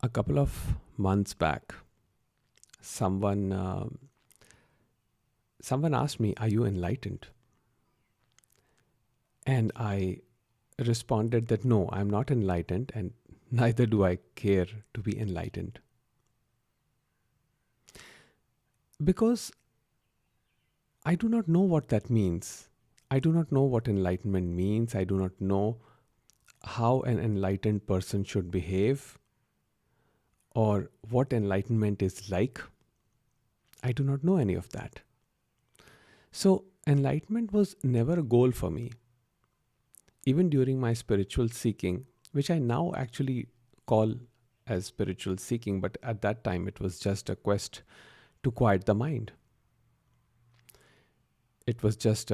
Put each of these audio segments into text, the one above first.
A couple of months back, someone someone asked me, "Are you enlightened?" And I responded that no, I'm not enlightened, and neither do I care to be enlightened. Because I do not know what that means. I do not know what enlightenment means. I do not know how an enlightened person should behave or what enlightenment is like. I do not know any of that. So, enlightenment was never a goal for me. Even during my spiritual seeking, which I now actually call as spiritual seeking, but at that time it was just a quest to quiet the mind. It was just,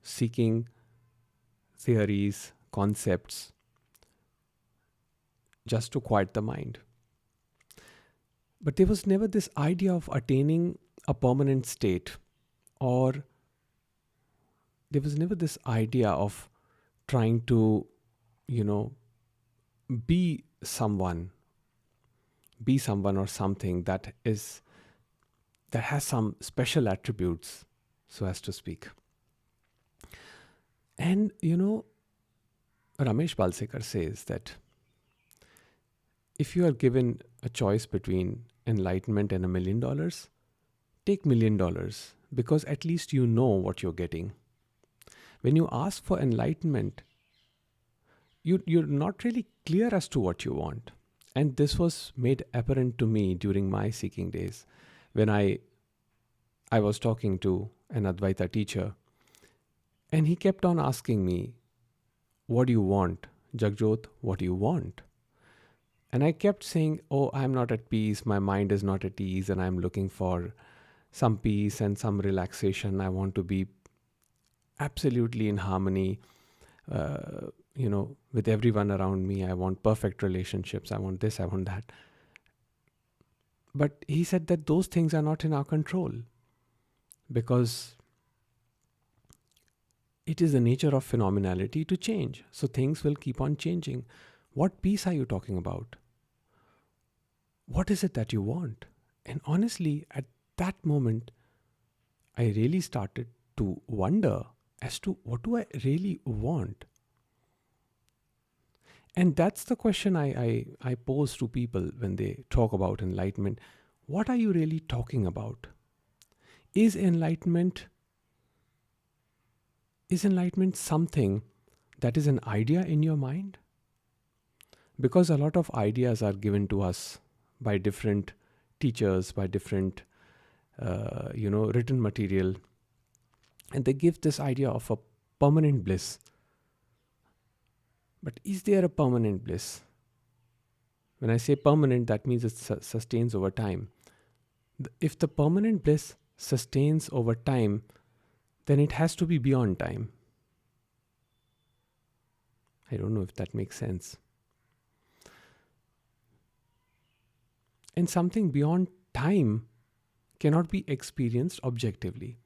seeking theories, concepts, just to quiet the mind. But there was never this idea of attaining a permanent state, or there was never this idea of trying to, be someone, or something that has some special attributes, so as to speak. And Ramesh Balsekar says that if you are given a choice between enlightenment and $1 million, take $1 million, because at least you know what you're getting. When you ask for enlightenment, you're not really clear as to what you want. And this was made apparent to me during my seeking days, when I was talking to an Advaita teacher, and he kept on asking me, "What do you want? Jagjot, what do you want?" And I kept saying, "Oh, I'm not at peace, my mind is not at ease, and I'm looking for some peace and some relaxation. I want to be absolutely in harmony, with everyone around me. I want perfect relationships. I want this, I want that." But he said that those things are not in our control, because it is the nature of phenomenality to change. So things will keep on changing. What peace are you talking about? What is it that you want? And honestly, at that moment, I really started to wonder as to what do I really want? And that's the question I pose to people when they talk about enlightenment. What are you really talking about? Is enlightenment something that is an idea in your mind? Because a lot of ideas are given to us by different teachers, by different, written material. And they give this idea of a permanent bliss. But is there a permanent bliss? When I say permanent, that means it sustains over time. If the permanent bliss sustains over time, then it has to be beyond time. I don't know if that makes sense. And something beyond time cannot be experienced objectively.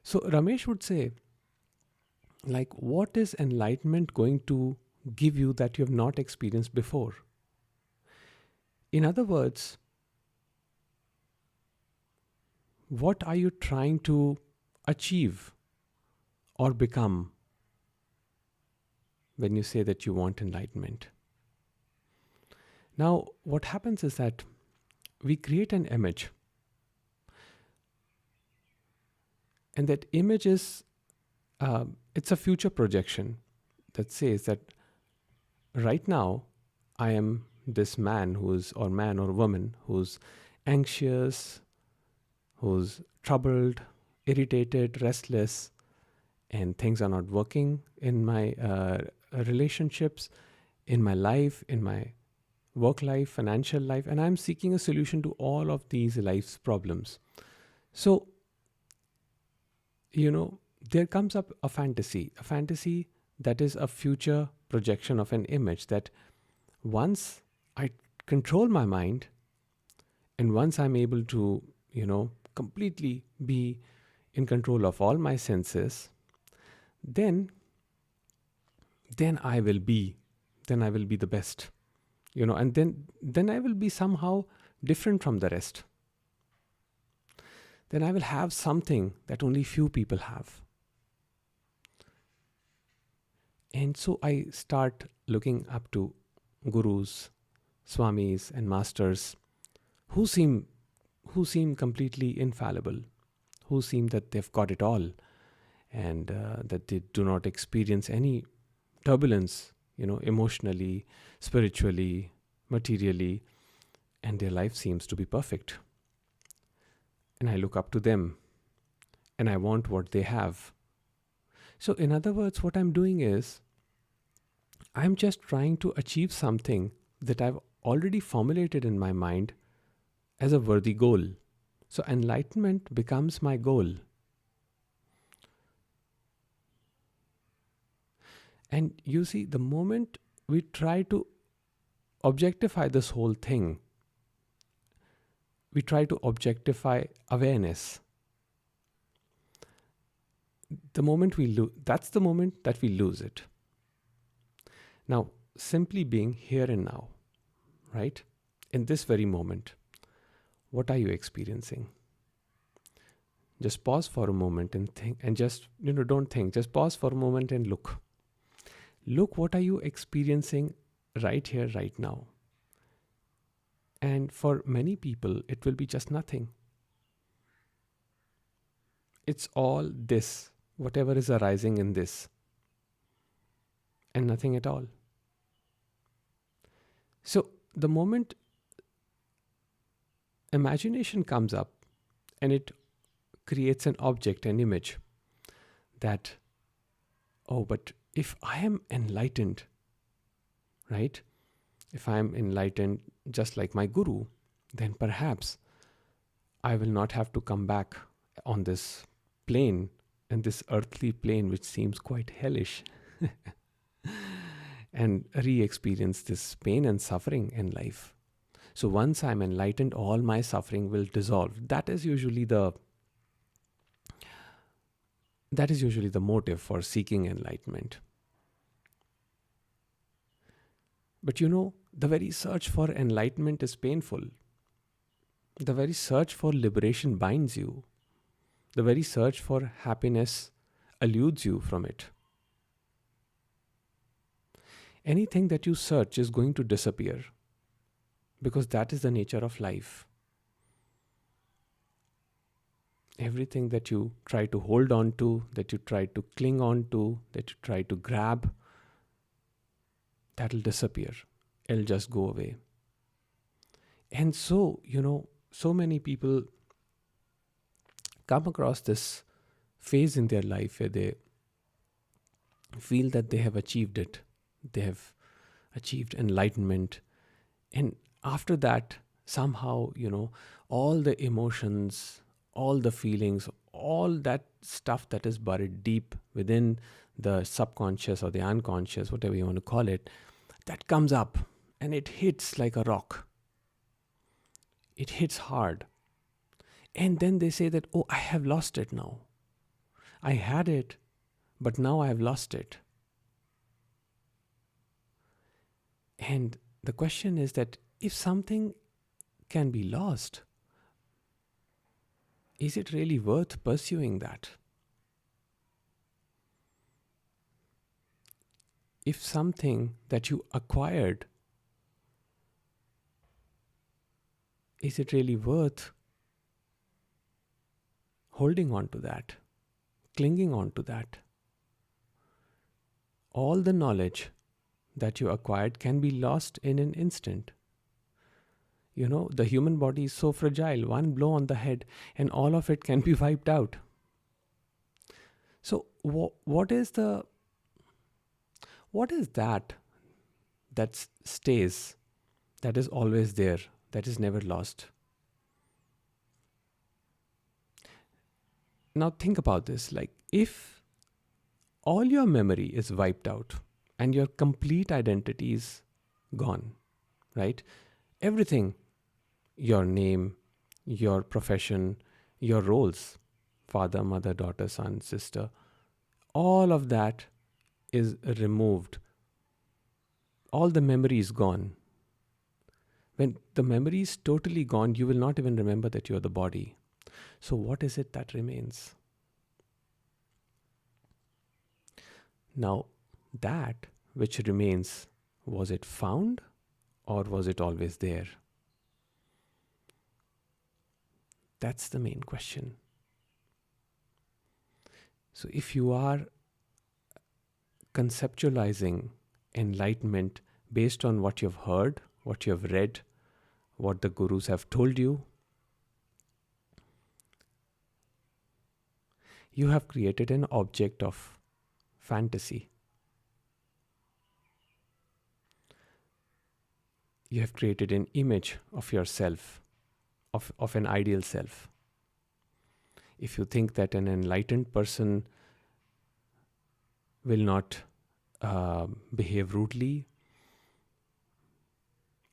So Ramesh would say, like, what is enlightenment going to give you that you have not experienced before? In other words, what are you trying to achieve or become when you say that you want enlightenment? Now, what happens is that we create an image. And that image is, it's a future projection that says that right now I am this man or woman who's anxious, who's troubled, irritated, restless, and things are not working in my relationships, in my life, in my work life, financial life, and I'm seeking a solution to all of these life's problems. So, there comes up a fantasy that is a future projection of an image, that once I control my mind and once I'm able to, completely be in control of all my senses, then I will be the best. And then I will be somehow different from the rest. Then I will have something that only few people have. And so I start looking up to gurus, swamis, and masters who seem completely infallible, who seem that they've got it all, and that they do not experience any turbulence, emotionally, spiritually, materially, and their life seems to be perfect. And I look up to them, and I want what they have. So, in other words, what I'm doing is I'm just trying to achieve something that I've already formulated in my mind as a worthy goal. So, enlightenment becomes my goal. And you see, the moment we try to objectify this whole thing, we try to objectify awareness. The moment we lose, that's the moment that we lose it. Now, simply being here and now, right? In this very moment, what are you experiencing? Just pause for a moment and think, and just, don't think, just pause for a moment and look. Look, what are you experiencing right here, right now? And for many people, it will be just nothing. It's all this, whatever is arising in this, and nothing at all. So the moment imagination comes up and it creates an object, an image, that, oh, but if I am enlightened, right? If I am enlightened just like my guru, then perhaps I will not have to come back on this plane, and this earthly plane, which seems quite hellish, and re-experience this pain and suffering in life. So once I'm enlightened, all my suffering will dissolve. That is usually the motive for seeking enlightenment. But the very search for enlightenment is painful. The very search for liberation binds you. The very search for happiness eludes you from it. Anything that you search is going to disappear, because that is the nature of life. Everything that you try to hold on to, that you try to cling on to, that you try to grab, that'll disappear. It'll just go away. And so, so many people come across this phase in their life where they feel that they have achieved it. They have achieved enlightenment. And after that, somehow, all the emotions, all the feelings, all that stuff that is buried deep within the subconscious or the unconscious, whatever you want to call it, that comes up and it hits like a rock. It hits hard. And then they say that, oh, I have lost it now. I had it, but now I have lost it. And the question is that if something can be lost, is it really worth pursuing that? If something that you acquired, is it really worth holding on to that, clinging on to that? All the knowledge that you acquired can be lost in an instant. The human body is so fragile. One blow on the head and all of it can be wiped out. So what is that stays, that is always there, that is never lost? Now think about this. Like, if all your memory is wiped out and your complete identity is gone, right? Everything, your name, your profession, your roles, father, mother, daughter, son, sister, all of that is removed. All the memory is gone. When the memory is totally gone, you will not even remember that you're the body. So what is it that remains? Now, that which remains, was it found or was it always there? That's the main question. So if you are conceptualizing enlightenment based on what you've heard, what you've read, what the gurus have told you, you have created an object of fantasy. You have created an image of yourself, of an ideal self. If you think that an enlightened person will not behave rudely,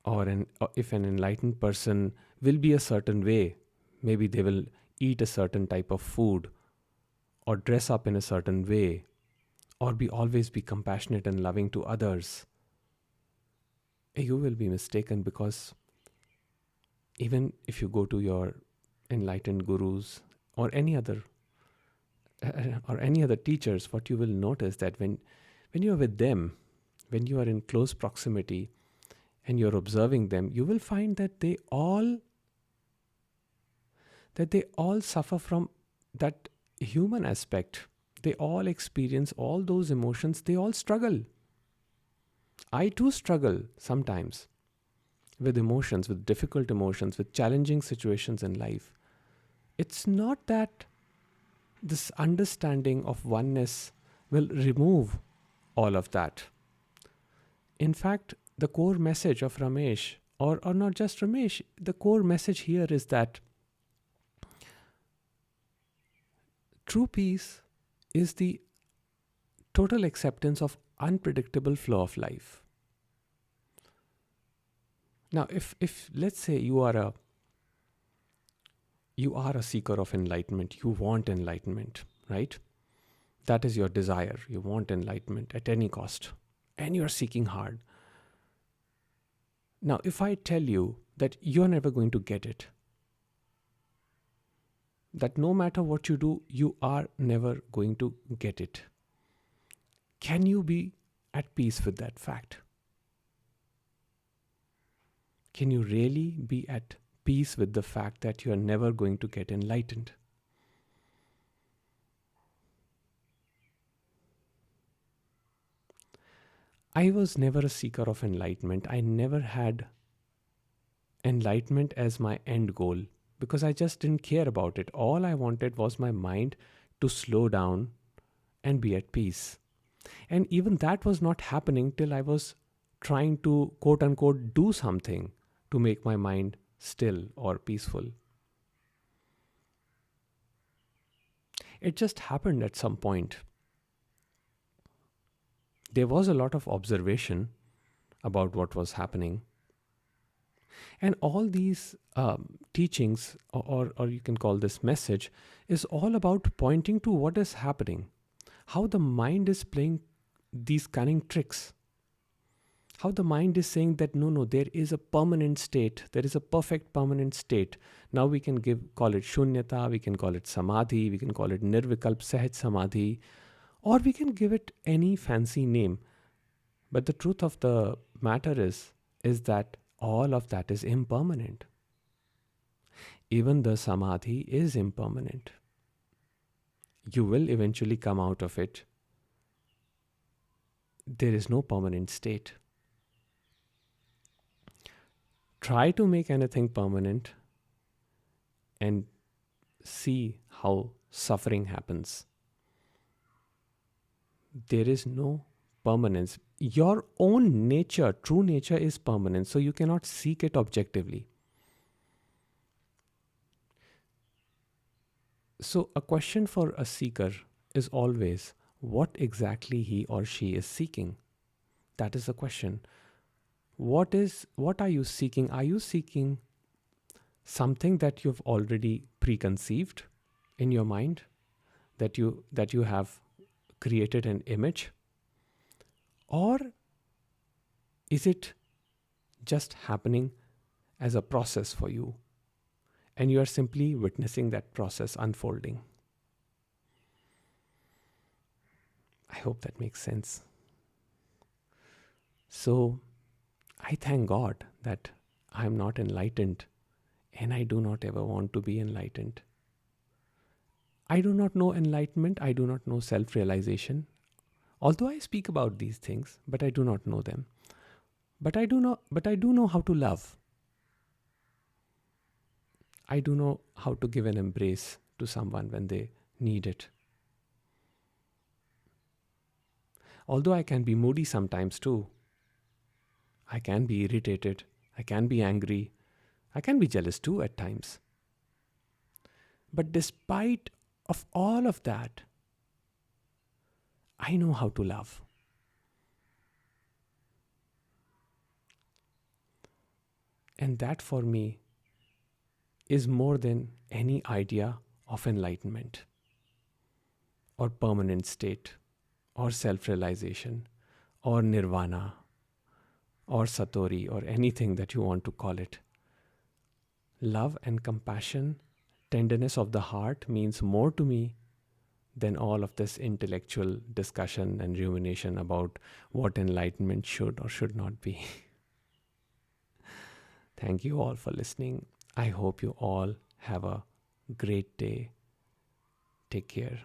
or if an enlightened person will be a certain way, maybe they will eat a certain type of food, or dress up in a certain way, or always be compassionate and loving to others, you will be mistaken, because even if you go to your enlightened gurus or any other teachers, what you will notice that when you are with them, when you are in close proximity and you're observing them, you will find that they all suffer from that human aspect. They all experience all those emotions. They all struggle. I too struggle sometimes with emotions, with difficult emotions, with challenging situations in life. It's not that this understanding of oneness will remove all of that. In fact, the core message of Ramesh, or not just Ramesh, the core message here is that true peace is the total acceptance of unpredictable flow of life. Now, if let's say you are a seeker of enlightenment, you want enlightenment, right? That is your desire. You want enlightenment at any cost, and you're seeking hard. Now, if I tell you that you're never going to get it, that no matter what you do, you are never going to get it, can you be at peace with that fact? Can you really be at peace with the fact that you are never going to get enlightened? I was never a seeker of enlightenment. I never had enlightenment as my end goal, because I just didn't care about it. All I wanted was my mind to slow down and be at peace. And even that was not happening till I was trying to, quote unquote, do something to make my mind still or peaceful. It just happened at some point. There was a lot of observation about what was happening. And all these teachings, or you can call this message, is all about pointing to what is happening, how the mind is playing these cunning tricks, how the mind is saying that no, there is a permanent state, there is a perfect permanent state. Now we can call it shunyata, we can call it samadhi, we can call it nirvikalp sahaj samadhi, or we can give it any fancy name. But the truth of the matter is that all of that is impermanent. Even the samadhi is impermanent. You will eventually come out of it. There is no permanent state. Try to make anything permanent and see how suffering happens. There is no permanence. Your own nature, true nature, is permanent, so you cannot seek it objectively. So a question for a seeker is always what exactly he or she is seeking. That is the question. What are you seeking? Are you seeking something that you've already preconceived in your mind, that you have created an image? Or is it just happening as a process for you, and you are simply witnessing that process unfolding. I hope that makes sense. So, I thank God that I am not enlightened, and I do not ever want to be enlightened. I do not know enlightenment, I do not know self-realization. Although I speak about these things, but I do not know them. But I do know how to love. I do know how to give an embrace to someone when they need it. Although I can be moody sometimes too. I can be irritated. I can be angry. I can be jealous too at times. But despite of all of that, I know how to love. And that for me is more than any idea of enlightenment or permanent state or self-realization or nirvana or satori or anything that you want to call it. Love and compassion, tenderness of the heart means more to me than all of this intellectual discussion and rumination about what enlightenment should or should not be. Thank you all for listening. I hope you all have a great day. Take care.